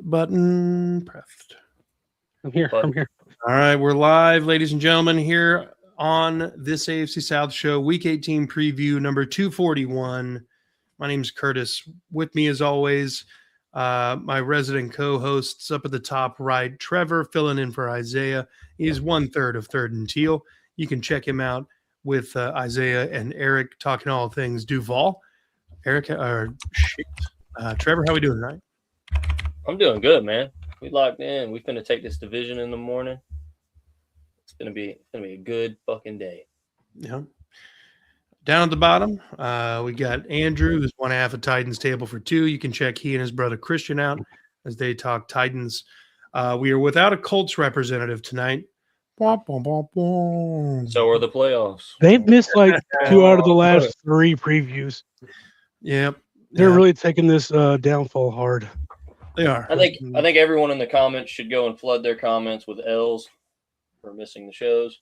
Button pressed. I'm here. All right, we're live, ladies and gentlemen, here on this AFC South show, Week 18 preview number 241. My name is Curtis. With me, as always, my resident co-hosts up at the top right, Trevor filling in for Isaiah. He's 1/3 of Third and Teal. You can check him out with Isaiah and Eric talking all things Duval. Trevor, how we doing tonight? I'm doing good, man. We locked in. We finna take this division in the morning. It's gonna be a good fucking day. Yeah. Down at the bottom, we got Andrew, who's one half of Titans Table for Two. You can check he and his brother Christian out as they talk Titans. We are without a Colts representative tonight. So are the playoffs. They've missed like 2 out of the last 3 previews. Yep. They're really taking this downfall hard. They are. I think everyone in the comments should go and flood their comments with L's for missing the shows.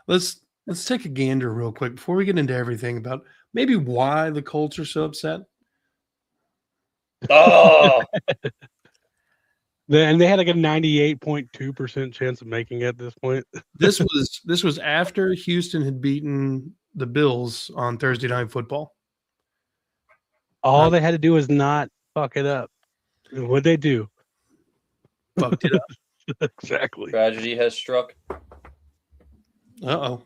Let's take a gander real quick before we get into everything about maybe why the Colts are so upset. Oh, And they had like a 98.2% chance of making it at this point. This was after Houston had beaten the Bills on Thursday Night Football. All they had to do was not fuck it up. What'd they do? Fucked it up. Exactly. tragedy has struck. Uh-oh.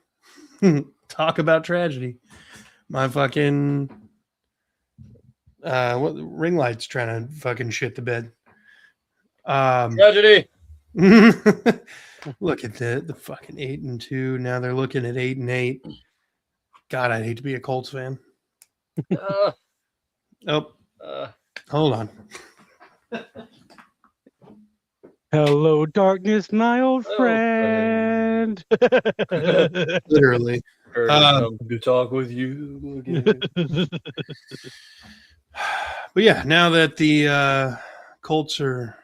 Talk about tragedy. My fucking ring light's trying to fucking shit the bed. Tragedy. Look at the fucking 8-2. Now they're looking at 8-8. God, I'd hate to be a Colts fan. Hold on. Hello, darkness, my old friend. Literally. To talk with you again. But yeah, now that the Colts are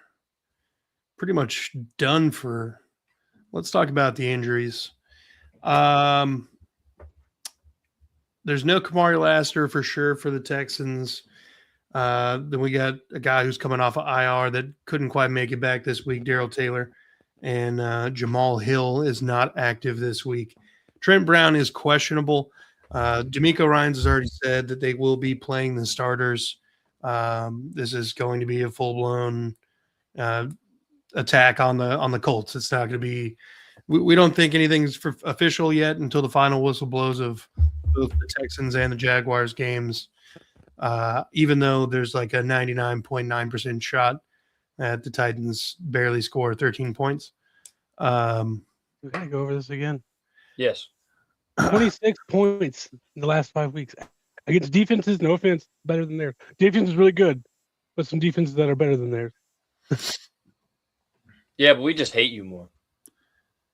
pretty much done for, let's talk about the injuries. There's no Kamari Lassiter for sure for the Texans. Then we got a guy who's coming off of IR that couldn't quite make it back this week, Darrell Taylor. And Jamal Hill is not active this week. Trent Brown is questionable. D'Amico Ryans has already said that they will be playing the starters. This is going to be a full-blown attack on the Colts. It's not going to be – we don't think anything's official yet until the final whistle blows of both the Texans and the Jaguars games. Even though there's like a 99.9% shot that the Titans barely score 13 points. We gotta go over this again. Yes. 26 points in the last 5 weeks against defenses. No offense, better than theirs. Defense is really good, but some defenses that are better than theirs. Yeah, but we just hate you more.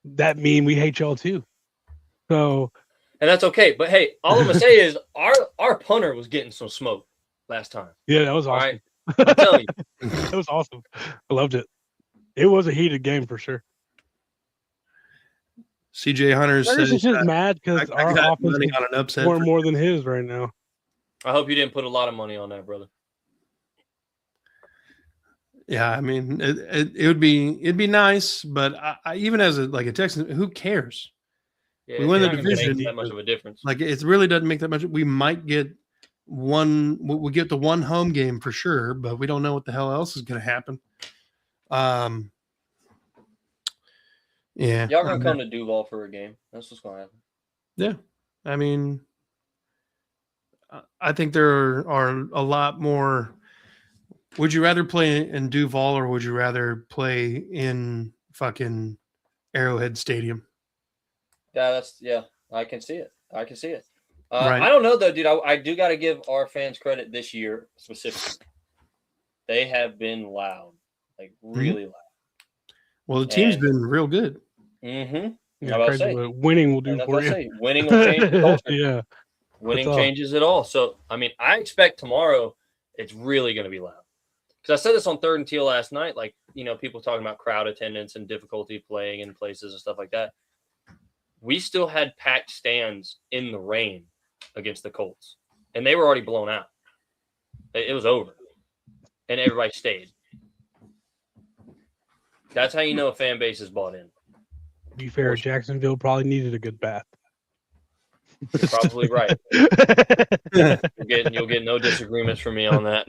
That mean we hate y'all too. So. And that's okay. But hey, all I'm gonna say is our punter was getting some smoke last time. Yeah, that was awesome. All right? I'm telling you. That was awesome. I loved it. It was a heated game for sure. CJ Hunter says he's just mad because our offense on an upset more than his right now. I hope you didn't put a lot of money on that, brother. Yeah, I mean, it'd be nice, but I even as a Texan, who cares? Yeah, we win the division. Make that much of a difference. Like it really doesn't make that much. We might get one. We'll get the one home game for sure, but we don't know what the hell else is going to happen. Yeah, y'all gonna come to Duval for a game. That's what's gonna happen. Yeah, I mean, I think there are a lot more. Would you rather play in Duval or would you rather play in fucking Arrowhead Stadium? Yeah, I can see it. Right. I don't know though, dude. I do got to give our fans credit this year specifically. They have been loud, like really loud. Well, the team's been real good. Mm-hmm. Yeah, winning will do for you. Winning will change the culture. Yeah, winning changes it all. So, I mean, I expect tomorrow it's really going to be loud. Because I said this on Third and Teal last night, like, you know, people talking about crowd attendance and difficulty playing in places and stuff like that. We still had packed stands in the rain against the Colts, and they were already blown out. It was over, and everybody stayed. That's how you know a fan base is bought in. To be fair, Jacksonville probably needed a good bath. You're probably right. You'll get no disagreements from me on that.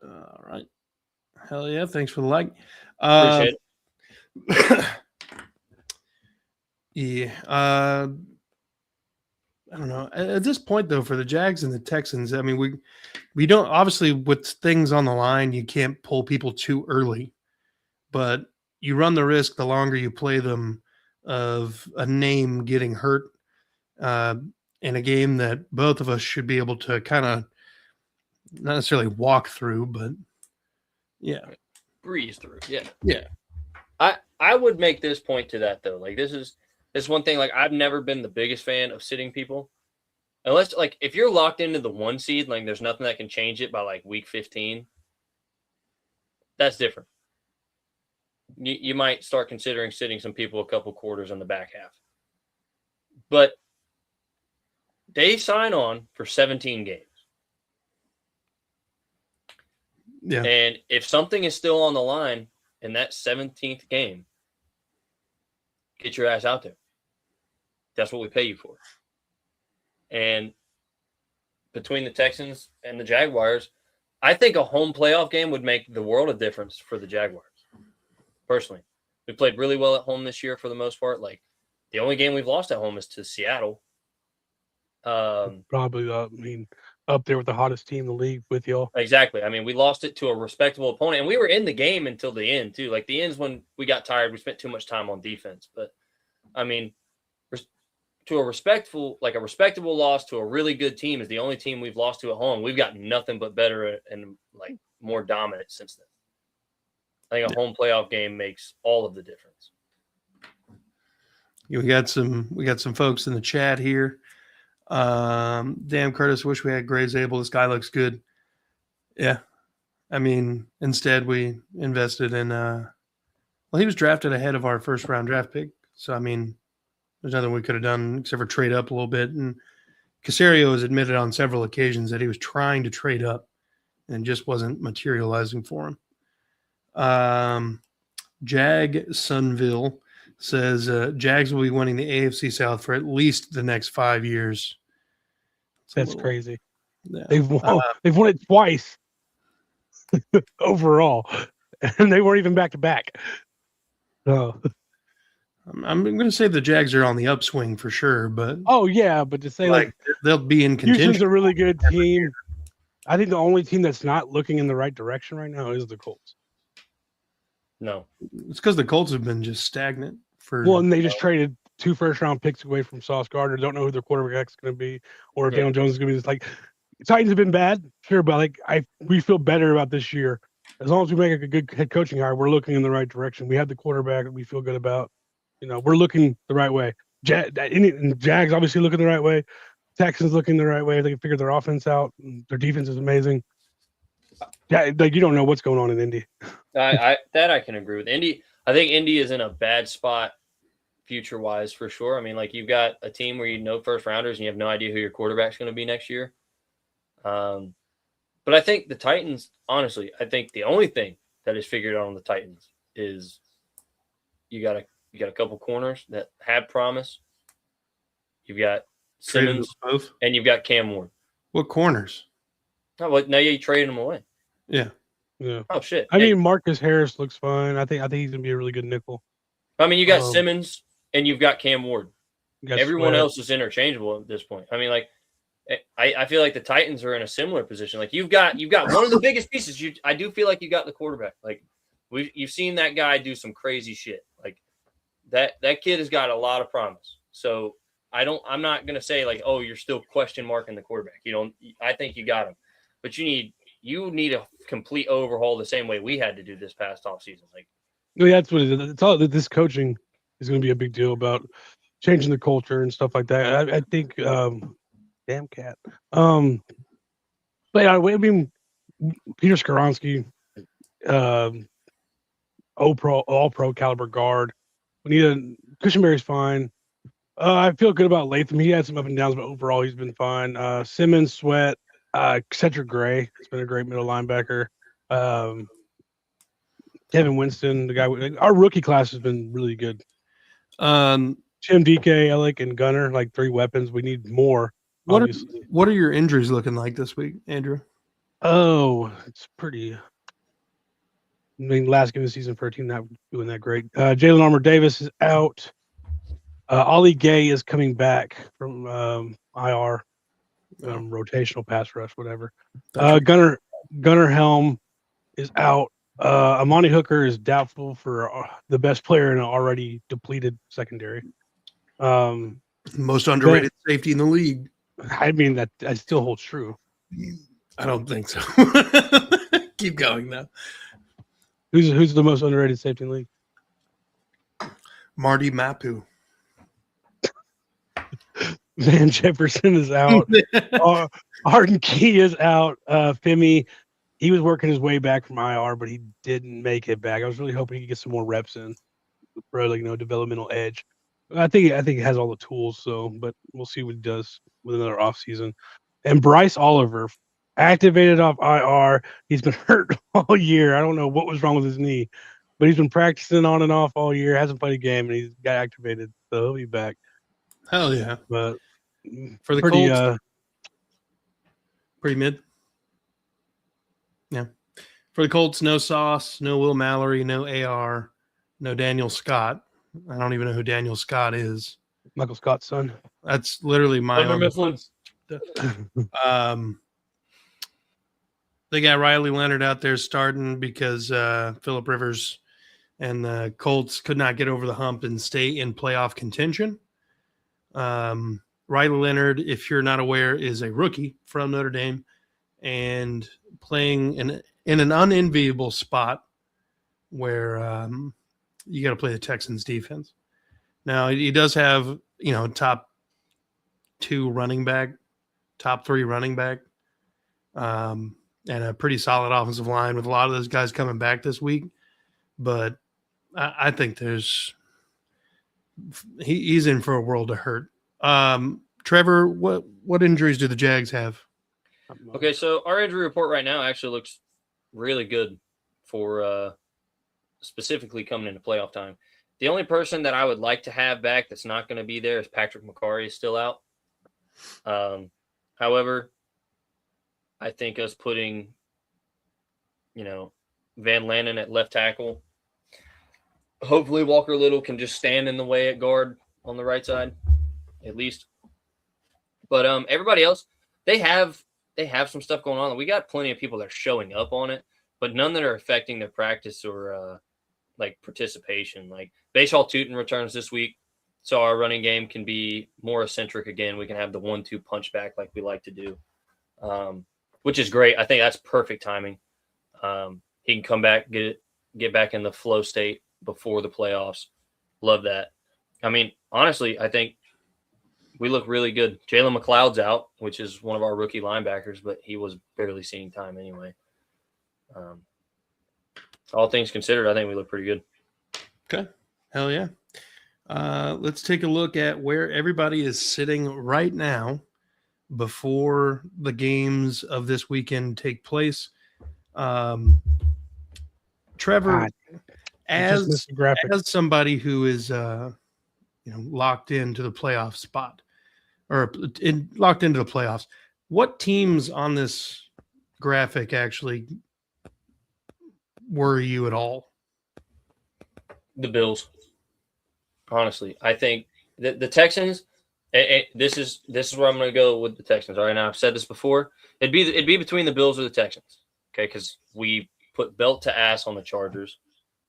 All right. Hell yeah. Thanks for the like. Appreciate it. Yeah. I don't know. At this point, though, for the Jags and the Texans, I mean, we don't, obviously with things on the line, you can't pull people too early, but you run the risk the longer you play them of a name getting hurt in a game that both of us should be able to kind of not necessarily walk through, but yeah, breeze through. Yeah. Yeah. I would make this point to that though. Like this is one thing. Like I've never been the biggest fan of sitting people, unless like if you're locked into the 1 seed, like there's nothing that can change it by like week 15. That's different. You might start considering sitting some people a couple quarters in the back half, but they sign on for 17 games. Yeah. And if something is still on the line in that 17th game, get your ass out there. That's what we pay you for. And between the Texans and the Jaguars, I think a home playoff game would make the world of difference for the Jaguars. Personally, we played really well at home this year for the most part. Like the only game we've lost at home is to Seattle. Probably, up there with the hottest team in the league with y'all. Exactly. I mean, we lost it to a respectable opponent, and we were in the game until the end too. Like the end's when we got tired. We spent too much time on defense. But I mean, to a respectable loss to a really good team is the only team we've lost to at home. We've got nothing but better and like more dominant since then. I think a home playoff game makes all of the difference. We got some folks in the chat here. Damn, Curtis, wish we had Graves Able. This guy looks good. Yeah. I mean, instead we invested in he was drafted ahead of our first round draft pick. So I mean, there's nothing we could have done except for trade up a little bit. And Caserio has admitted on several occasions that he was trying to trade up and just wasn't materializing for him. Jag Sunville says Jags will be winning the AFC South for at least the next 5 years. That's crazy. Yeah. They've won it twice overall, and they weren't even back to back. So I'm going to say the Jags are on the upswing for sure, but but to say like they'll be in contention. Houston's a really good team. I think the only team that's not looking in the right direction right now is the Colts. No, it's because the Colts have been just stagnant for. Well, and they just traded 2 first-round picks away from Sauce Gardner. Don't know who their quarterback's going to be, or if Daniel Jones is going to be. Just like Titans have been bad, sure, but like we feel better about this year. As long as we make a good head coaching hire, we're looking in the right direction. We have the quarterback that we feel good about. We're looking the right way. And Jags obviously looking the right way. Texans looking the right way. They can figure their offense out. Their defense is amazing. Yeah, like you don't know what's going on in Indy. I can agree with. Indy, I think Indy is in a bad spot future-wise for sure. I mean, like you've got a team where you know first rounders and you have no idea who your quarterback's going to be next year. But I think the Titans, honestly, I think the only thing that is figured out on the Titans is you got a couple corners that have promise. You've got Simmons and you've got Cam Ward. What corners? Oh, well, now you traded them away. Yeah. Oh shit. I mean, Marcus Harris looks fine. I think he's gonna be a really good nickel. I mean, you got Simmons and you've got Cam Ward. Everyone Sweat. else is interchangeable at this point. I mean, like I feel like the Titans are in a similar position. Like you've got one of the biggest pieces. I do feel like you got the quarterback. Like you've seen that guy do some crazy shit. Like that kid has got a lot of promise. So I'm not gonna say like, oh, you're still question marking the quarterback. I think you got him, but you need a complete overhaul the same way we had to do this past offseason. Like, that's what it is. It's all that this coaching is going to be a big deal about changing the culture and stuff like that. I think, damn cat. But yeah, I mean, Peter Skoronski, all pro caliber guard. We need Cushenberry's fine. I feel good about Latham. He had some up and downs, but overall he's been fine. Simmons, Sweat. Cedric Gray has been a great middle linebacker. Kevin Winston, the guy. Our rookie class has been really good. Um, Tim DK, Alec, and Gunner, like 3 weapons. We need more. what Obviously. what are your injuries looking like this week, Andrew? Oh, it's pretty. I mean, last game of the season for a team not doing that great. Jalen Armour Davis is out. Ollie Gay is coming back from IR, rotational pass rush, whatever. Gunner Helm is out. Amani Hooker is doubtful for the best player in an already depleted secondary. Most underrated safety in the league. I mean, that still holds true. I don't think so. Keep going though. Who's the most underrated safety in the league? Marty Mapu. Van Jefferson is out. Arden Key is out. Femi, he was working his way back from IR, but he didn't make it back. I was really hoping he could get some more reps in for developmental edge. I think he has all the tools, but we'll see what he does with another offseason. And Bryce Oliver, activated off IR. He's been hurt all year. I don't know what was wrong with his knee, but he's been practicing on and off all year, hasn't played a game, and he's got activated, so he'll be back. Hell yeah. But for the Colts, pretty mid. Yeah. For the Colts, no Sauce, no Will Mallory, no AR, no Daniel Scott. I don't even know who Daniel Scott is. Michael Scott's son. That's literally my own. They got Riley Leonard out there starting because Phillip Rivers and the Colts could not get over the hump and stay in playoff contention. Riley Leonard, if you're not aware, is a rookie from Notre Dame and playing in an unenviable spot where you got to play the Texans defense. Now, he does have, top 2 running back, top 3 running back, and a pretty solid offensive line with a lot of those guys coming back this week. But I think he's in for a world of hurt. Trevor, what injuries do the Jags have? Okay, so our injury report right now actually looks really good for specifically coming into playoff time. The only person that I would like to have back that's not going to be there is Patrick McCarry is still out. However, I think us putting, Van Lanen at left tackle, hopefully Walker Little can just stand in the way at guard on the right side, at least. But everybody else, they have some stuff going on. We got plenty of people that are showing up on it, but none that are affecting their practice or participation. Like Bashaw Tootin returns this week, so our running game can be more eccentric again. We can have the 1-2 punch back like we like to do, which is great. I think that's perfect timing. He can come back, get back in the flow state before the playoffs. Love that. I mean, honestly, I think we look really good. Jalen McLeod's out, which is one of our rookie linebackers, but he was barely seeing time anyway. All things considered, I think we look pretty good. Okay. Hell yeah. Let's take a look at where everybody is sitting right now before the games of this weekend take place. Trevor, as somebody who is locked into the playoff spot or locked into the playoffs, what teams on this graphic actually worry you at all? The Bills. Honestly, I think the Texans. This is where I'm going to go with the Texans. All right, now I've said this before. It'd be between the Bills or the Texans. Okay, because we put belt to ass on the Chargers.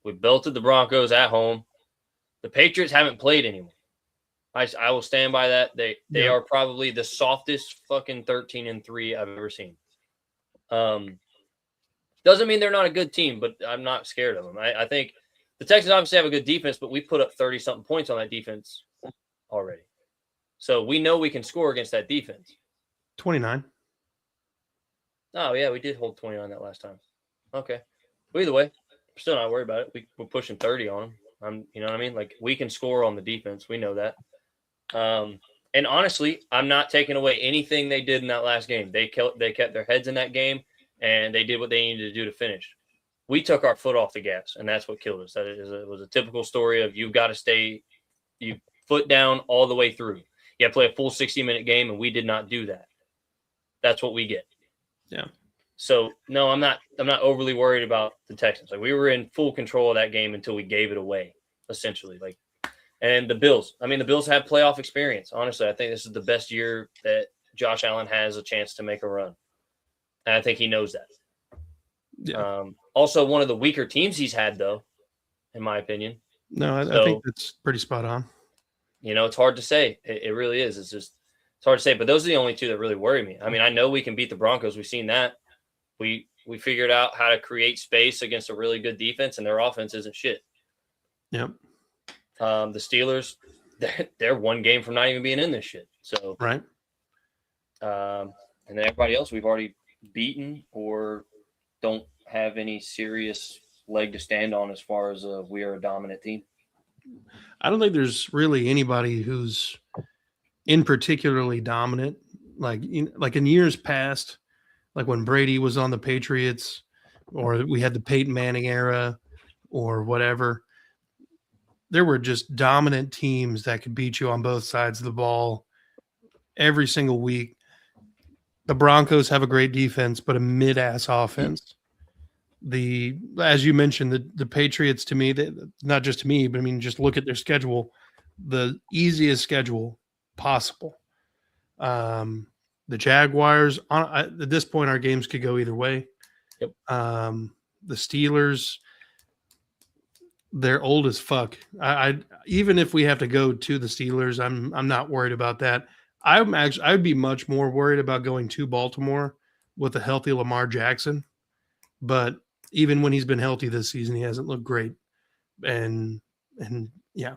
We belted the Broncos at home. The Patriots haven't played anyone. I will stand by that. They are probably the softest fucking 13-3 I've ever seen. Doesn't mean they're not a good team, but I'm not scared of them. I think the Texans obviously have a good defense, but we put up 30-something points on that defense already. So we know we can score against that defense. 29. Oh, yeah, we did hold 29 that last time. Okay. Well, either way, I'm still not worried about it. We're pushing 30 on them. You know what I mean? Like, we can score on the defense. We know that. And honestly, I'm not taking away anything they did in that last game. They kept their heads in that game, and they did what they needed to do to finish. we took our foot off the gas, and that's what killed us. It was a typical story of you've got to stay you foot down all the way through. You have to play a full 60-minute game, and we did not do that. That's what we get. Yeah. So no, I'm not overly worried about the Texans. Like, we were in full control of that game until we gave it away, essentially. Like, and the Bills. I mean, the Bills have playoff experience. Honestly, I think this is the best year that Josh Allen has a chance to make a run. And I think he knows that. Yeah. Also, one of the weaker teams he's had, though, in my opinion. No, I think that's pretty spot on. You know, it's hard to say. It really is. It's hard to say. But those are the only two that really worry me. I mean, I know we can beat the Broncos. We've seen that. We figured out how to create space against a really good defense, and their offense isn't shit. Yep. The Steelers, they're one game from not even being in this shit. So right. And then everybody else we've already beaten or don't have any serious leg to stand on as far as we are a dominant team. I don't think there's really anybody who's in particularly dominant. Like in years past, like when Brady was on the Patriots, or we had the Peyton Manning era, or whatever. There were just dominant teams that could beat you on both sides of the ball every single week. The Broncos have a great defense, but a mid-ass offense. As you mentioned, the Patriots, to me, not just to me, but I mean, just look at their schedule, the easiest schedule possible. The Jaguars, at this point, our games could go either way. Yep. The Steelers, they're old as fuck. I even if we have to go to the Steelers, I'm not worried about that. I'd be much more worried about going to Baltimore with a healthy Lamar Jackson. But even when he's been healthy this season, he hasn't looked great. And yeah,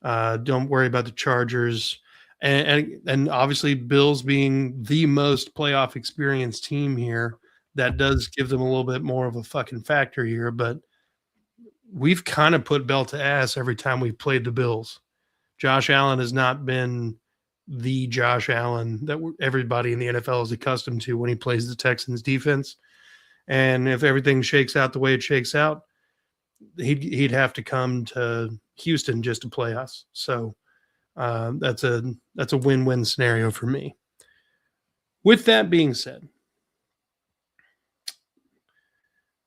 don't worry about the Chargers. And obviously Bills being the most playoff experienced team here, that does give them a little bit more of a fucking factor here. But we've kind of put belt to ass every time we've played the Bills. Josh Allen has not been the Josh Allen that everybody in the NFL is accustomed to when he plays the Texans defense. And if everything shakes out the way it shakes out, he'd have to come to Houston just to play us. So that's a win-win scenario for me. With that being said,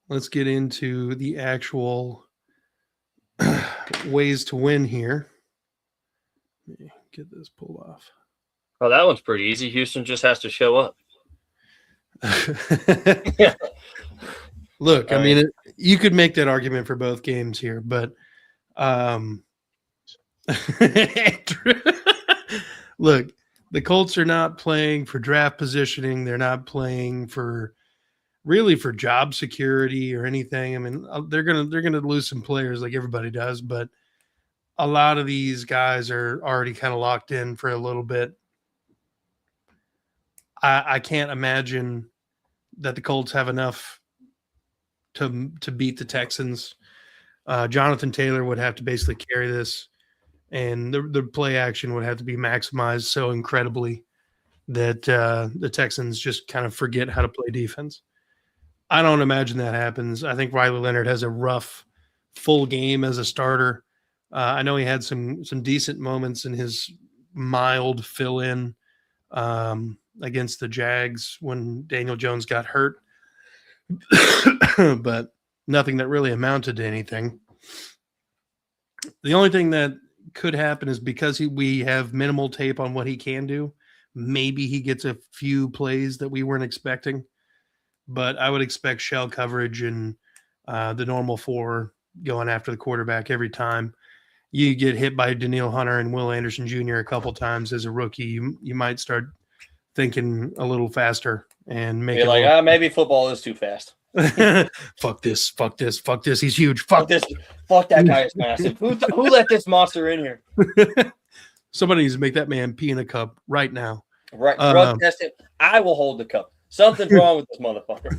let's get into the actual ways to win here. Let me get this pulled off. Well, that one's pretty easy. Houston just has to show up. Look, I mean, you could make that argument for both games here, but look, the Colts are not playing for draft positioning. They're not playing for job security or anything. I mean, they're gonna lose some players like everybody does, but a lot of these guys are already kind of locked in for a little bit. I can't imagine that the Colts have enough to beat the Texans. Jonathan Taylor would have to basically carry this, and the play action would have to be maximized so incredibly that the Texans just kind of forget how to play defense. I don't imagine that happens. I think Riley Leonard has a rough full game as a starter. I know he had some decent moments in his mild fill-in against the Jags when Daniel Jones got hurt, but nothing that really amounted to anything. The only thing that could happen is because we have minimal tape on what he can do, maybe he gets a few plays that we weren't expecting. But I would expect shell coverage and the normal four going after the quarterback every time. You get hit by Daniil Hunter and Will Anderson Jr. a couple times as a rookie, you might start thinking a little faster and make it like, maybe football is too fast. Fuck this. He's huge. Fuck this. Fuck that guy is massive. Who let this monster in here? Somebody needs to make that man pee in a cup right now. Right. Drug test it. I will hold the cup. Something's wrong with this motherfucker.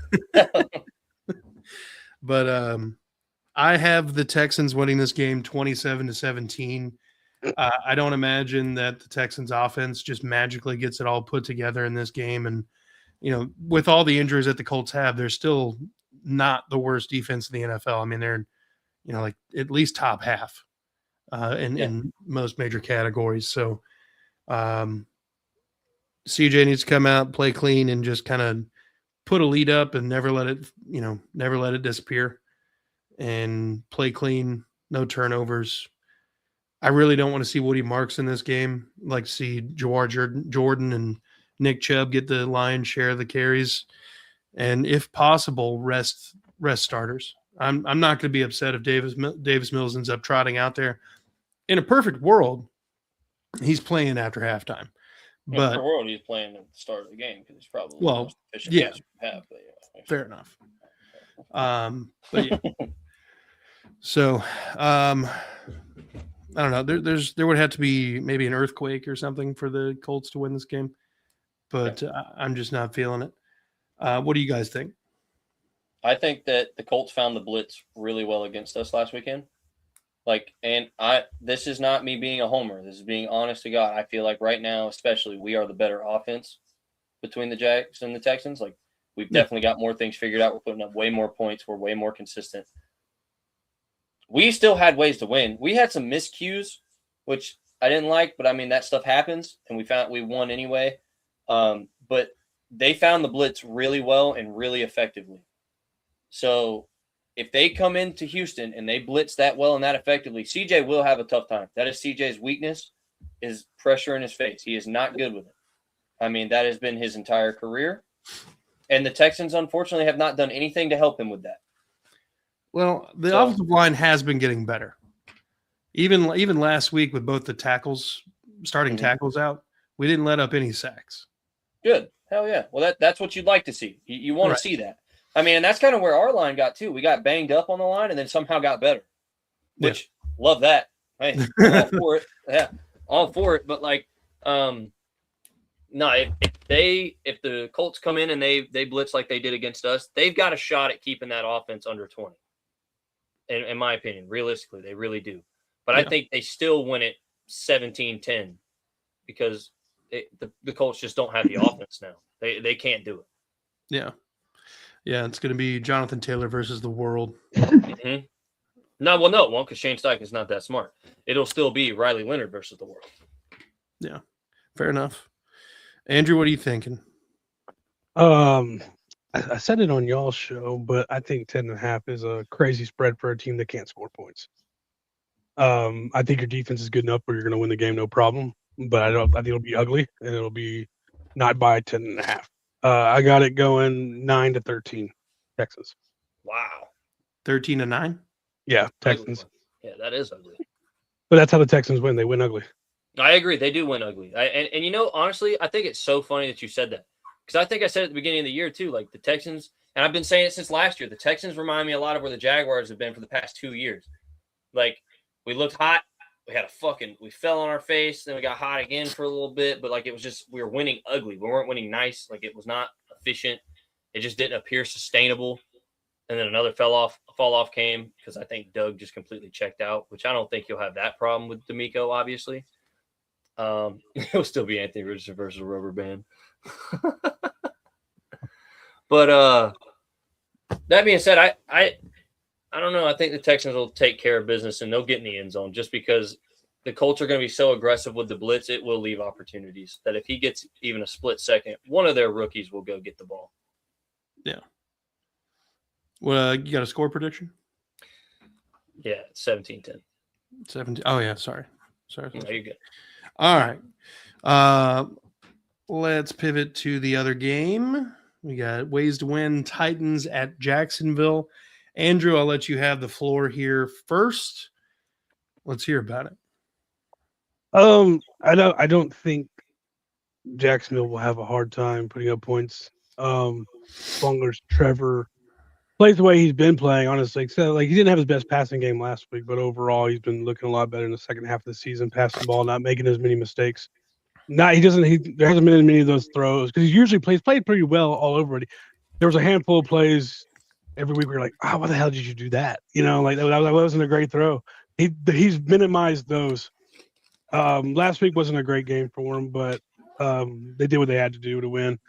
But I have the Texans winning this game 27-17. I don't imagine that the Texans offense just magically gets it all put together in this game. And, with all the injuries that the Colts have, they're still not the worst defense in the NFL. I mean, they're, like at least top half in most major categories. So CJ needs to come out, play clean, and just kind of put a lead up and never let it disappear, and play clean, no turnovers. I really don't want to see Woody Marks in this game. I'd like to see Jordan and Nick Chubb get the lion's share of the carries, and if possible, rest starters. I'm not going to be upset if Davis Mills ends up trotting out there. In a perfect world, he's playing after halftime. But in the world, he's playing at the start of the game because he's probably the most efficient have. Fair enough. But yeah. So I don't know. There would have to be maybe an earthquake or something for the Colts to win this game, but I'm just not feeling it. What do you guys think? I think that the Colts found the blitz really well against us last weekend. This is not me being a homer. This is being honest to God. I feel like right now, especially, we are the better offense between the Jags and the Texans. Like, we've definitely got more things figured out. We're putting up way more points. We're way more consistent. We still had ways to win. We had some miscues, which I didn't like, but I mean, that stuff happens, and we won anyway. But they found the blitz really well and really effectively. So if they come into Houston and they blitz that well and that effectively, CJ will have a tough time. That is CJ's weakness, is pressure in his face. He is not good with it. I mean, that has been his entire career. And the Texans, unfortunately, have not done anything to help him with that. Well, the offensive line has been getting better. Even last week with both the starting tackles out, we didn't let up any sacks. Good. Hell yeah. Well, that's what you'd like to see. You want to see that. I mean, and that's kind of where our line got too. We got banged up on the line and then somehow got better, which love that. Hey, I'm all for it. Yeah, all for it. But if the Colts come in and they blitz like they did against us, they've got a shot at keeping that offense under 20. In my opinion, realistically, they really do. But I think they still win it 17-10 because the Colts just don't have the offense now. They can't do it. Yeah. Yeah, it's going to be Jonathan Taylor versus the world. Mm-hmm. No, well, no, it won't, because Shane Steichen's not that smart. It'll still be Riley Leonard versus the world. Yeah, fair enough. Andrew, what are you thinking? I said it on y'all's show, but I think 10.5 is a crazy spread for a team that can't score points. I think your defense is good enough where you're going to win the game, no problem. But I think it'll be ugly, and it'll be not by 10.5. I got it going 9-13, Texans. Wow. 13-9? Yeah, Texans. Yeah, that is ugly. But that's how the Texans win. They win ugly. I agree. They do win ugly. And honestly, I think it's so funny that you said that. Because I think I said at the beginning of the year, too, like the Texans, and I've been saying it since last year, the Texans remind me a lot of where the Jaguars have been for the past 2 years. Like, we looked hot. We fell on our face. Then we got hot again for a little bit. But, it was just, we were winning ugly. We weren't winning nice. It was not efficient. It just didn't appear sustainable. And then another fall off came because I think Doug just completely checked out, which I don't think you'll have that problem with D'Amico, obviously. It'll still be Anthony Richardson versus a rubber band. But that being said, I don't know. I think the Texans will take care of business and they'll get in the end zone just because the Colts are going to be so aggressive with the blitz. It will leave opportunities that if he gets even a split second, one of their rookies will go get the ball. Yeah. Well, you got a score prediction? Yeah, 17-10. 17. Oh, yeah. Sorry. No, you're good. All right. Let's pivot to the other game. We got ways to win. Titans at Jacksonville. Andrew, I'll let you have the floor here first. Let's hear about it. I don't think Jacksonville will have a hard time putting up points. As long as Trevor plays the way he's been playing, honestly. So, he didn't have his best passing game last week, but overall he's been looking a lot better in the second half of the season, passing the ball, not making as many mistakes. There hasn't been many of those throws because he usually played pretty well all over it. There was a handful of plays every week where you're like, oh, why the hell did you do that? That wasn't a great throw. He's minimized those. Last week wasn't a great game for him, but they did what they had to do to win.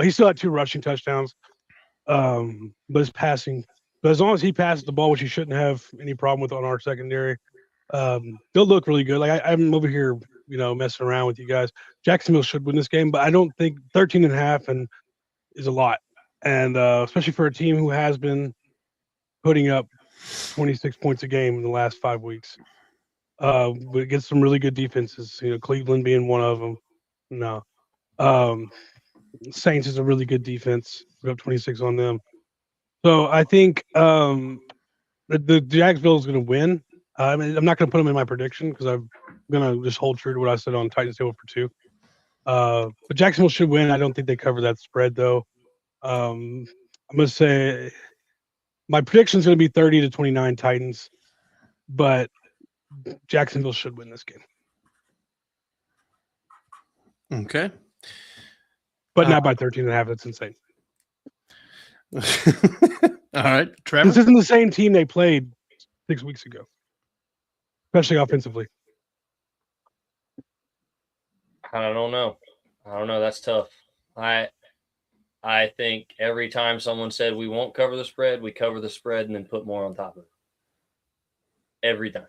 He still had 2 rushing touchdowns. But his passing, but as long as he passes the ball, which he shouldn't have any problem with on our secondary, they'll look really good. Like I'm over here, messing around with you guys. Jacksonville should win this game, but I don't think 13.5 and is a lot. And especially for a team who has been putting up 26 points a game in the last 5 weeks. But it gets some really good defenses, Cleveland being one of them. No. Saints is a really good defense. We up 26 on them. So I think the Jacksonville is going to win. I'm not going to put them in my prediction because I'm going to just hold true to what I said on Titans table for 2. But Jacksonville should win. I don't think they cover that spread, though. I'm going to say my prediction is going to be 30-29 Titans, but Jacksonville should win this game. Okay. But not by 13.5. That's insane. All right, Trevor. This isn't the same team they played 6 weeks ago, especially offensively. I don't know. That's tough. I think every time someone said we won't cover the spread, we cover the spread and then put more on top of it. Every time.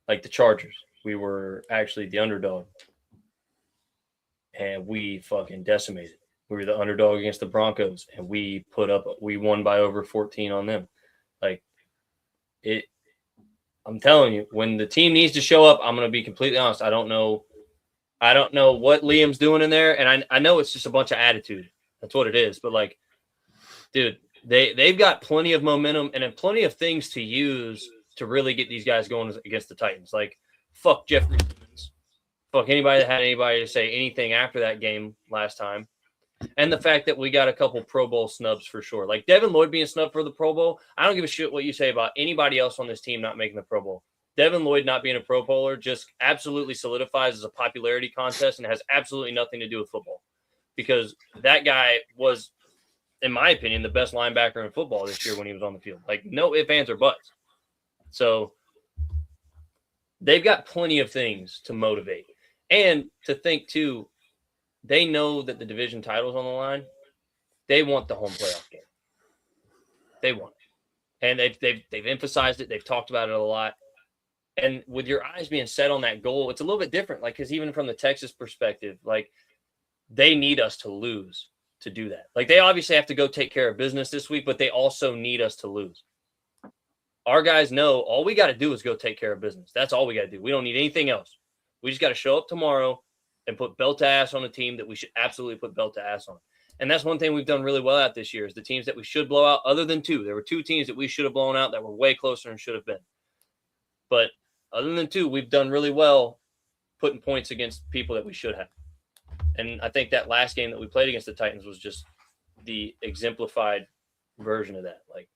Like the Chargers, we were actually the underdog. And we fucking decimated. We were the underdog against the Broncos, and we won by over 14 on them. Like I'm telling you, when the team needs to show up, I'm going to be completely honest. I don't know what Liam's doing in there, and I know it's just a bunch of attitude. That's what it is. But like, dude, they've got plenty of momentum and plenty of things to use to really get these guys going against the Titans. Like, fuck Jeffrey Simmons. Fuck anybody that had anybody to say anything after that game last time. And the fact that we got a couple Pro Bowl snubs for sure. Like Devin Lloyd being snubbed for the Pro Bowl. I don't give a shit what you say about anybody else on this team not making the Pro Bowl. Devin Lloyd not being a Pro Bowler just absolutely solidifies as a popularity contest and has absolutely nothing to do with football. Because that guy was, in my opinion, the best linebacker in football this year when he was on the field. Like, no ifs, ands, or buts. So they've got plenty of things to motivate. And to think, too, they know that the division title's on the line. They want the home playoff game. They want it. And they've emphasized it. They've talked about it a lot. And with your eyes being set on that goal, it's a little bit different. Like, because even from the Texas perspective, like, they need us to lose to do that. Like, they obviously have to go take care of business this week, but they also need us to lose. Our guys know all we got to do is go take care of business. That's all we got to do. We don't need anything else. We just got to show up tomorrow and put belt to ass on a team that we should absolutely put belt to ass on. And that's one thing we've done really well at this year is the teams that we should blow out, other than 2. There were 2 teams that we should have blown out that were way closer and should have been. But other than 2, we've done really well putting points against people that we should have. And I think that last game that we played against the Titans was just the exemplified version of that. Like,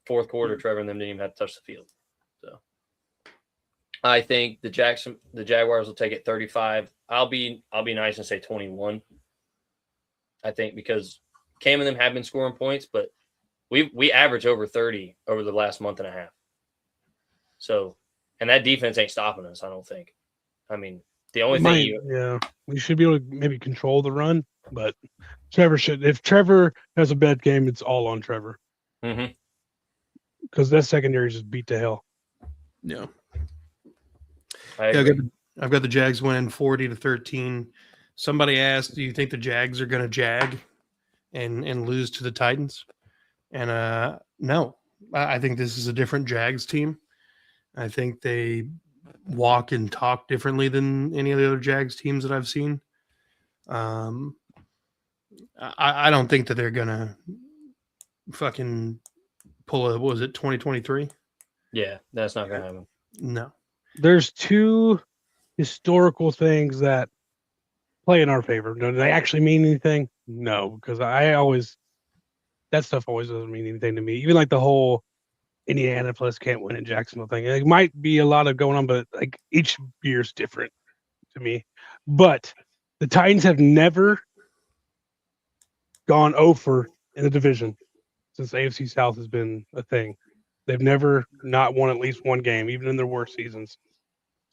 fourth quarter, Trevor and them didn't even have to touch the field. So I think the Jaguars will take it 35. I'll be nice and say 21. I think because Cam and them have been scoring points, but we average over 30 over the last month and a half. So, and that defense ain't stopping us, I don't think. I mean, the only thing we should be able to maybe control the run, but Trevor should. If Trevor has a bad game, it's all on Trevor. Mm-hmm. Because that secondary just beat to hell. Yeah. I've got the Jags winning 40-13. Somebody asked, do you think the Jags are going to jag and lose to the Titans? And no, I think this is a different Jags team. I think they walk and talk differently than any of the other Jags teams that I've seen. I don't think that they're going to fucking pull what was it, 2023? Yeah, that's not going to happen. No. There's 2 historical things that play in our favor. Do they actually mean anything? No, because that stuff always doesn't mean anything to me. Even like the whole Indianapolis can't win in Jacksonville thing. It might be a lot of going on, but like each year's different to me. But the Titans have never gone over in the division since AFC South has been a thing. They've never not won at least one game, even in their worst seasons.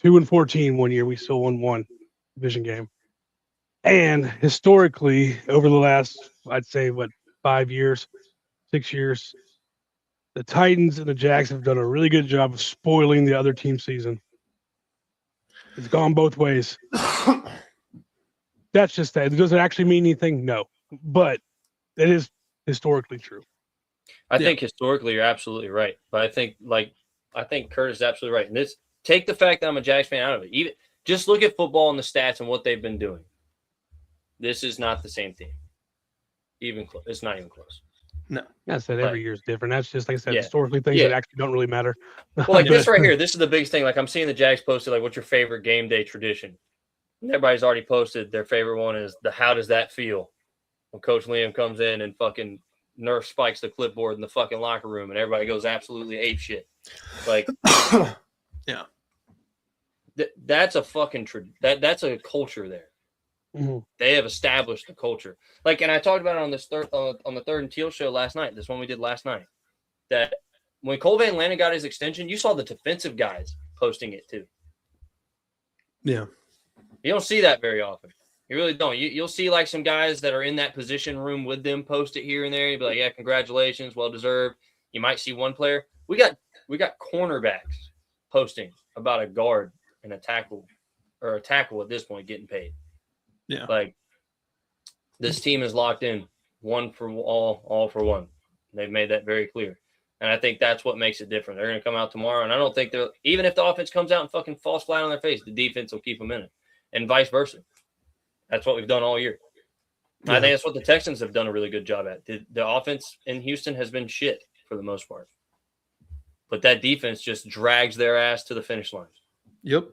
2-14 one year, we still won one division game. And historically, over the last, I'd say, 5 years, 6 years. The Titans and the Jags have done a really good job of spoiling the other team's season. It's gone both ways. That's just that. Does it actually mean anything? No. But it is historically true. I think historically you're absolutely right. But I think Curtis is absolutely right. And take the fact that I'm a Jags fan out of it. Even just look at football and the stats and what they've been doing. This is not the same team. Even close. It's not even close. No. I said every year is different. That's just, like I said, historically things that actually don't really matter. Well, like this right here, this is the biggest thing. Like I'm seeing the Jags posted, like, what's your favorite game day tradition? And everybody's already posted their favorite one is the how does that feel? When Coach Liam comes in and fucking Nerf spikes the clipboard in the fucking locker room and everybody goes absolutely ape shit. Like, yeah. That's a fucking that's a culture there. Mm-hmm. They have established the culture. Like, and I talked about it on this on the Third and Teal show last night. This one we did last night. That when Cole Van Lannon got his extension, you saw the defensive guys posting it too. Yeah, you don't see that very often. You really don't. You'll see like some guys that are in that position room with them post it here and there. You'll be like, yeah, congratulations, well deserved. You might see one player. We got cornerbacks posting about a guard and a tackle at this point getting paid. Yeah. Like this team is locked in, one for all for one. They've made that very clear. And I think that's what makes it different. They're going to come out tomorrow. And I don't think even if the offense comes out and fucking falls flat on their face, the defense will keep them in it and vice versa. That's what we've done all year. Yeah. I think that's what the Texans have done a really good job at. The offense in Houston has been shit for the most part. But that defense just drags their ass to the finish line. Yep.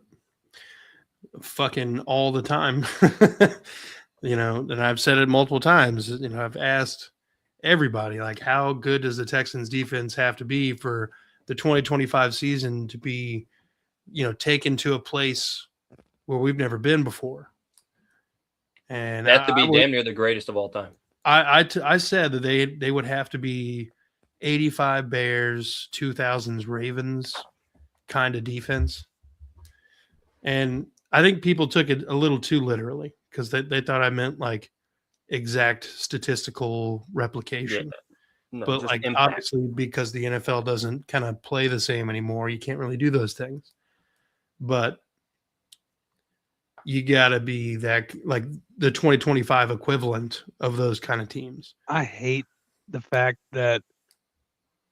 Fucking all the time. And I've said it multiple times. I've asked everybody, like, how good does the Texans defense have to be for the 2025 season to be, taken to a place where we've never been before? And that to be damn near the greatest of all time. I said that they would have to be 85 Bears, 2000s Ravens kind of defense. And I think people took it a little too literally because they thought I meant like exact statistical replication. Yeah. No, but like impact. Obviously because the NFL doesn't kind of play the same anymore, you can't really do those things. But you got to be that like the 2025 equivalent of those kind of teams. I hate the fact that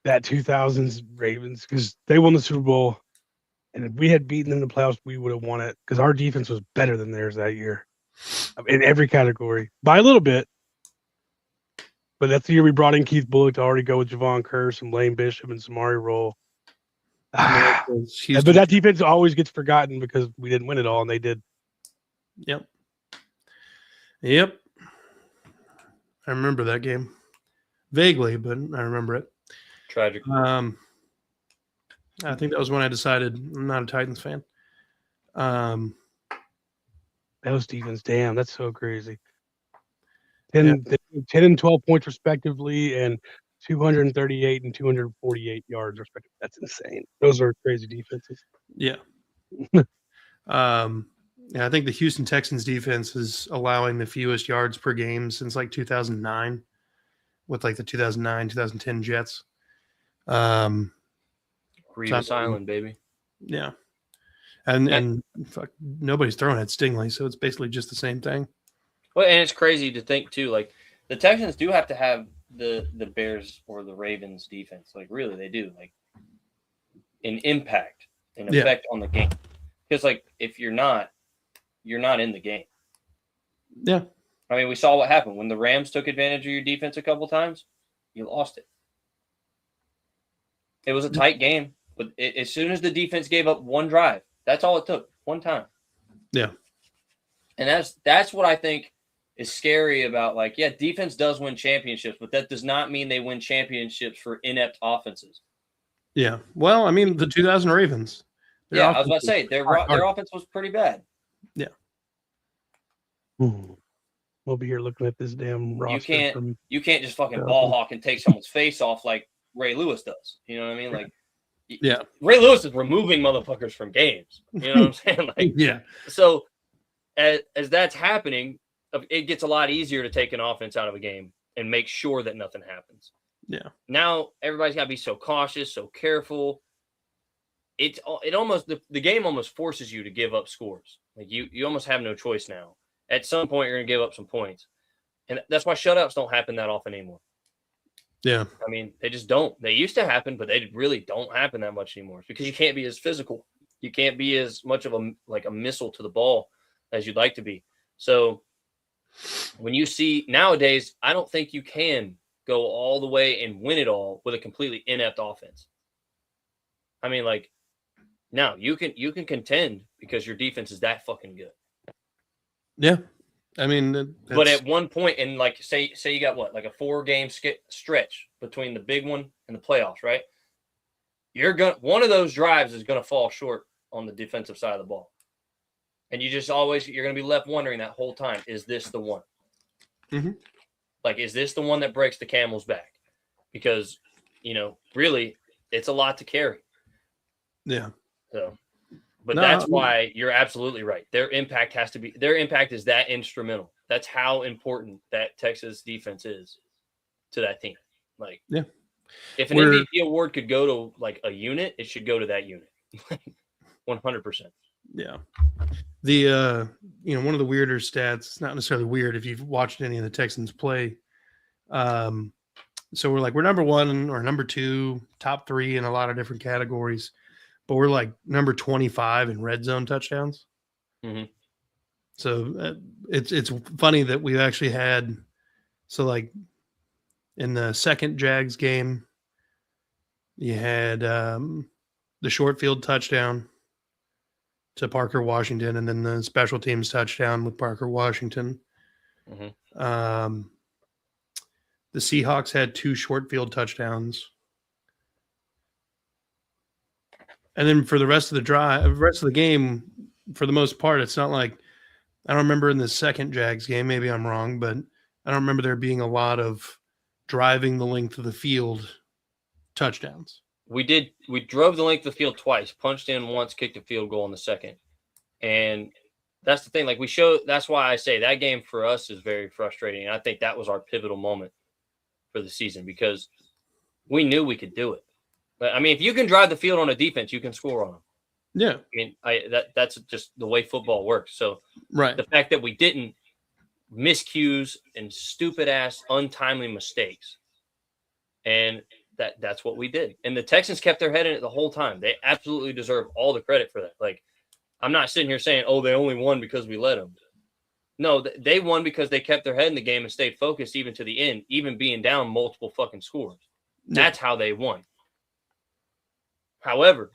2000s Ravens, because they won the Super Bowl, and if we had beaten them in the playoffs, we would have won it because our defense was better than theirs that year in every category by a little bit. But that's the year we brought in Keith Bullock to already go with Javon Curse and Lane Bishop and Samari Roll. But that defense always gets forgotten because we didn't win it all, and they did. Yep. I remember that game vaguely, but I remember it. Tragic. I think that was when I decided I'm not a Titans fan. Those defense, damn, that's so crazy. 10 and 12 points respectively, and 238 and 248 yards respectively. That's insane. Those are crazy defenses. Yeah. I think the Houston Texans defense is allowing the fewest yards per game since like 2009 with like the 2009, 2010 Jets. Reeves Island, baby. Yeah. And fuck, nobody's throwing at Stingley, so it's basically just the same thing. Well, and it's crazy to think too, like the Texans do have to have the Bears or the Ravens defense. Like really they do. Like an impact, an effect on the game. Because like if you're not in the game. Yeah. I mean, we saw what happened when the Rams took advantage of your defense a couple times. You lost it. It was a tight game, but as soon as the defense gave up one drive, that's all it took, one time. Yeah. And that's what I think is scary about, like, yeah, defense does win championships, but that does not mean they win championships for inept offenses. Yeah. Well, I mean, the 2000 Ravens. Yeah, I was about to say, their offense was pretty bad. Yeah. We'll be here looking at this damn roster. You can't just fucking ball hawk and take someone's face off like Ray Lewis does. You know what I mean? Like, yeah, Ray Lewis is removing motherfuckers from games. You know what I'm saying? Like, yeah. So as that's happening, it gets a lot easier to take an offense out of a game and make sure that nothing happens. Yeah. Now everybody's got to be so cautious, so careful. It almost the game almost forces you to give up scores. Like you almost have no choice now. At some point, you're going to give up some points, and that's why shutouts don't happen that often anymore. Yeah. I mean, they just don't. They used to happen, but they really don't happen that much anymore because you can't be as physical. You can't be as much of a missile to the ball as you'd like to be. So when you see nowadays, I don't think you can go all the way and win it all with a completely inept offense. I mean, like, no, you can contend because your defense is that fucking good. Yeah. I mean, but at one point, and like say you got what, like a 4-game stretch between the big one and the playoffs, right? One of those drives is gonna fall short on the defensive side of the ball, and you're gonna be left wondering that whole time: is this the one? Mm-hmm. Like, is this the one that breaks the camel's back? Because really, it's a lot to carry. Yeah. So. But that's why you're absolutely right. Their impact is that instrumental. That's how important that Texas defense is to that team. Like, yeah, if an MVP award could go to like a unit, it should go to that unit. 100%. Yeah. The one of the weirder stats, it's not necessarily weird if you've watched any of the Texans play. So we're number 1 or number 2, top 3 in a lot of different categories. But we're like number 25 in red zone touchdowns. Mm-hmm. So it's funny that we've actually had, so like in the second Jags game, you had the short field touchdown to Parker Washington, and then the special teams touchdown with Parker Washington. Mm-hmm. The Seahawks had 2 short field touchdowns. And then for the rest of the game, for the most part, it's not like, I don't remember in the second Jags game, maybe I'm wrong, but I don't remember there being a lot of driving the length of the field touchdowns. We drove the length of the field twice, punched in once, kicked a field goal in the second. And that's the thing. Like, that's why I say that game for us is very frustrating. And I think that was our pivotal moment for the season because we knew we could do it. But I mean, if you can drive the field on a defense, you can score on them. Yeah. I mean, that's just the way football works. So right. The fact that we didn't miscues and stupid ass untimely mistakes. And that's what we did. And the Texans kept their head in it the whole time. They absolutely deserve all the credit for that. Like, I'm not sitting here saying, oh, they only won because we let them. No, they won because they kept their head in the game and stayed focused even to the end, even being down multiple fucking scores. That's how they won. However,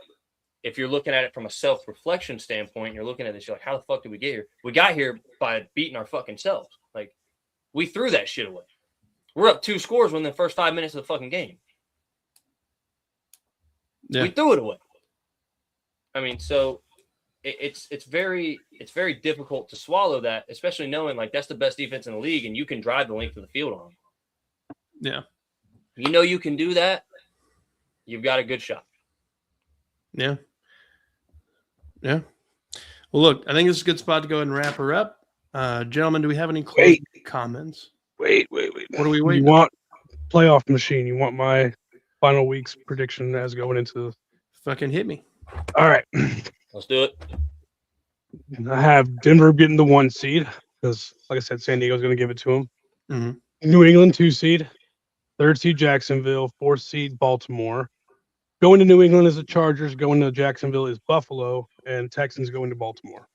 if you're looking at it from a self-reflection standpoint, you're looking at this, you're like, how the fuck did we get here? We got here by beating our fucking selves. Like, we threw that shit away. We're up 2 scores within the first 5 minutes of the fucking game. Yeah. We threw it away. I mean, so it's very difficult to swallow that, especially knowing like that's the best defense in the league and you can drive the length of the field on them. Yeah. You can do that. You've got a good shot. Yeah. Yeah. Well, look, I think this is a good spot to go ahead and wrap her up. Gentlemen, do we have any closing comments? Wait. What do we wait? You want playoff machine? You want my final week's prediction as going into? Fucking hit me. All right. Let's do it. I have Denver getting the 1 seed because, like I said, San Diego's going to give it to them. Mm-hmm. New England 2 seed, 3rd seed Jacksonville, 4th seed Baltimore. Going to New England is the Chargers. Going to Jacksonville is Buffalo, and Texans going to Baltimore.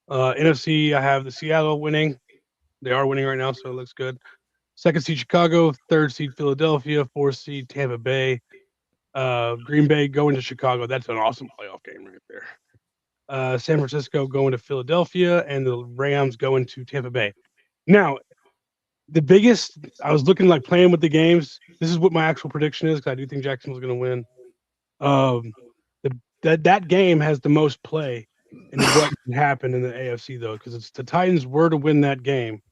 NFC, I have the Seattle winning. They are winning right now, so it looks good. 2nd seed Chicago, 3rd seed Philadelphia, 4th seed Tampa Bay. Green Bay going to Chicago. That's an awesome playoff game right there. San Francisco going to Philadelphia, and the Rams going to Tampa Bay. Now, the biggest, I was looking like playing with the games. This is what my actual prediction is because I do think Jacksonville's going to win. That game has the most play in what can happen in the AFC, though, because it's the Titans were to win that game.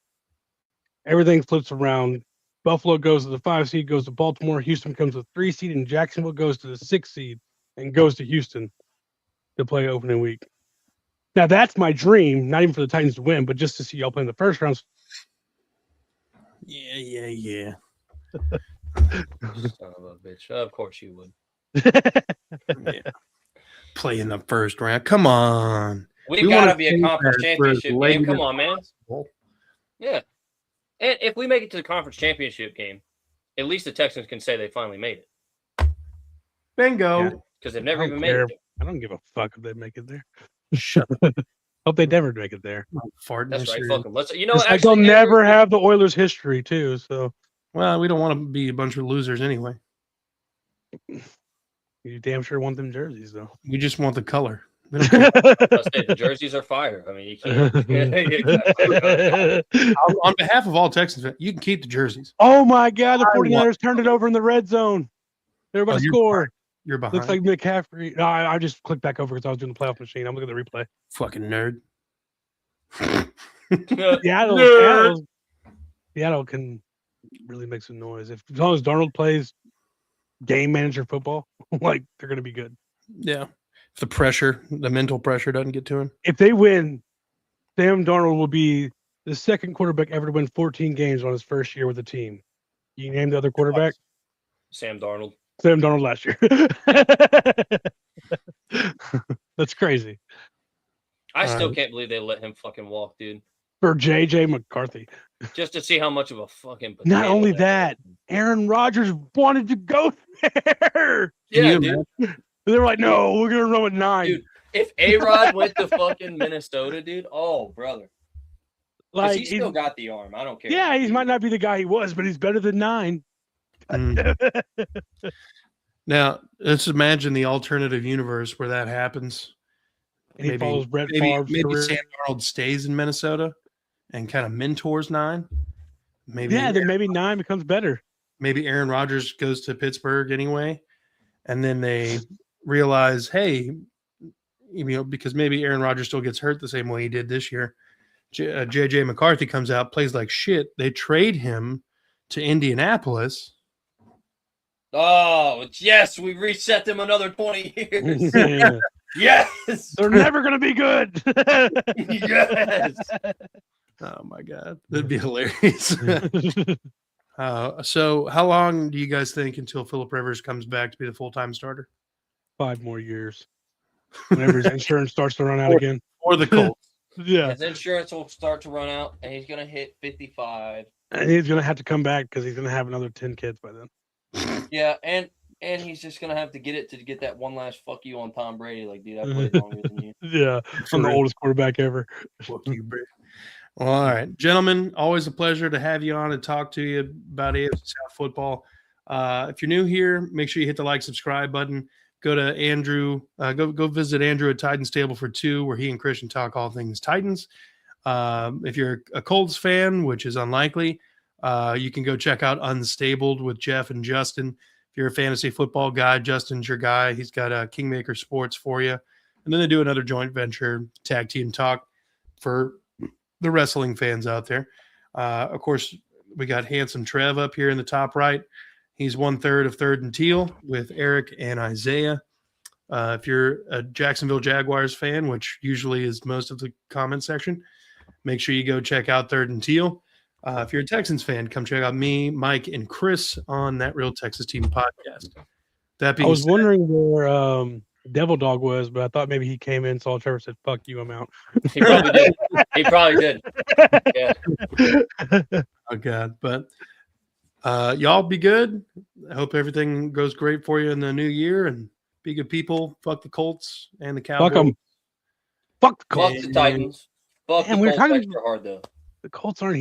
Everything flips around. Buffalo goes to the 5 seed, goes to Baltimore. Houston comes to the 3 seed, and Jacksonville goes to the 6 seed and goes to Houston to play opening week. Now, that's my dream, not even for the Titans to win, but just to see y'all play in the first rounds. Yeah. Son of a bitch. Of course you would. Yeah. Play in the first round. Come on. We We gotta wanna be a save conference that for championship game. later Come on, man. possible. Yeah. And if we make it to the conference championship game, at least the Texans can say they finally made it. Bingo. Yeah. Because they've never I even don't made care. it there. I don't give a fuck if they make it there. Shut up. Hope they never make it there. Farting That's this right. year. Fuck them. Let's. You know, It's like actually, they'll never Andrew, have the Oilers history too. So Well, we don't want to be a bunch of losers anyway. you damn sure want them jerseys though. We just want the color. We don't care. I say the jerseys are fire. I mean, you can't. On behalf of all Texans fans, you can keep the jerseys. Oh my God, the I want- 49ers turned it over in the red zone. They're about to you're score. You're behind. Looks like McCaffrey. No, I just clicked back over because I was doing the playoff machine. I'm looking at the replay. Fucking nerd. Seattle can really make some noise. As long as Darnold plays game manager football, like they're gonna be good. Yeah. If the mental pressure doesn't get to him. If they win, Sam Darnold will be the second quarterback ever to win 14 games on his first year with the team. You name the other quarterback? Sam Darnold. Sam Darnold last year. That's crazy. I still can't believe they let him fucking walk, dude. For JJ McCarthy. Just to see how much of a fucking. Not potato only that that, Aaron Rodgers wanted to go there. Yeah, Can dude. you They were like, no, we're going to run with 9. Dude, if A-Rod went to fucking Minnesota, dude, oh, brother. Because like, he still got the arm. I don't care. yeah, he might not be the guy he was, but he's better than 9. Now, let's imagine the alternative universe where that happens. And he follows Brett Favre's maybe career. Sam Darnold stays in Minnesota and kind of mentors 9. Maybe Then maybe 9 becomes better. maybe Aaron Rodgers goes to Pittsburgh anyway, and then they realize, hey, because maybe Aaron Rodgers still gets hurt the same way he did this year. JJ McCarthy comes out, plays like shit. They trade him to Indianapolis. Oh, yes, we reset them another 20 years. Yes. They're never going to be good. Yes. Oh my God, that'd be hilarious. So how long do you guys think until Phillip Rivers comes back to be the full-time starter? 5 more years. Whenever his insurance starts to run out again. Or the Colts? Yeah. His insurance will start to run out, and he's going to hit 55. And he's going to have to come back because he's going to have another 10 kids by then. Yeah, and he's just going to have to get that one last fuck you on Tom Brady. Like, dude, I played longer than you. Yeah. I'm the oldest quarterback ever. Fuck you, Brady. Well, all right, gentlemen, always a pleasure to have you on and talk to you about AFC South football. If you're new here, make sure you hit the like, subscribe button. Go to Andrew. Go visit Andrew at Titans Table for 2, where he and Christian talk all things Titans. If you're a Colts fan, which is unlikely, you can go check out Unstabled with Jeff and Justin. If you're a fantasy football guy, Justin's your guy. He's got Kingmaker Sports for you. And then they do another joint venture tag team talk for the wrestling fans out there. Of course, we got Handsome Trev up here in the top right. He's 1/3 of Third and Teal with Eric and Isaiah. If you're a Jacksonville Jaguars fan, which usually is most of the comment section, make sure you go check out Third and Teal. If you're a Texans fan, come check out me, Mike, and Chris on That Real Texas Team podcast. That being I was said, wondering where Devil Dog was, but I thought maybe he came in, saw Trevor, said, fuck you, I'm out. He probably did. He probably did. Yeah. oh God, but y'all be good. I hope everything goes great for you in the new year, and be good people. Fuck the Colts and the Cowboys. Fuck them. Fuck the Colts. Fuck the Titans. Fuck Man, the we're Colts talking- extra hard, though. The Colts aren't here.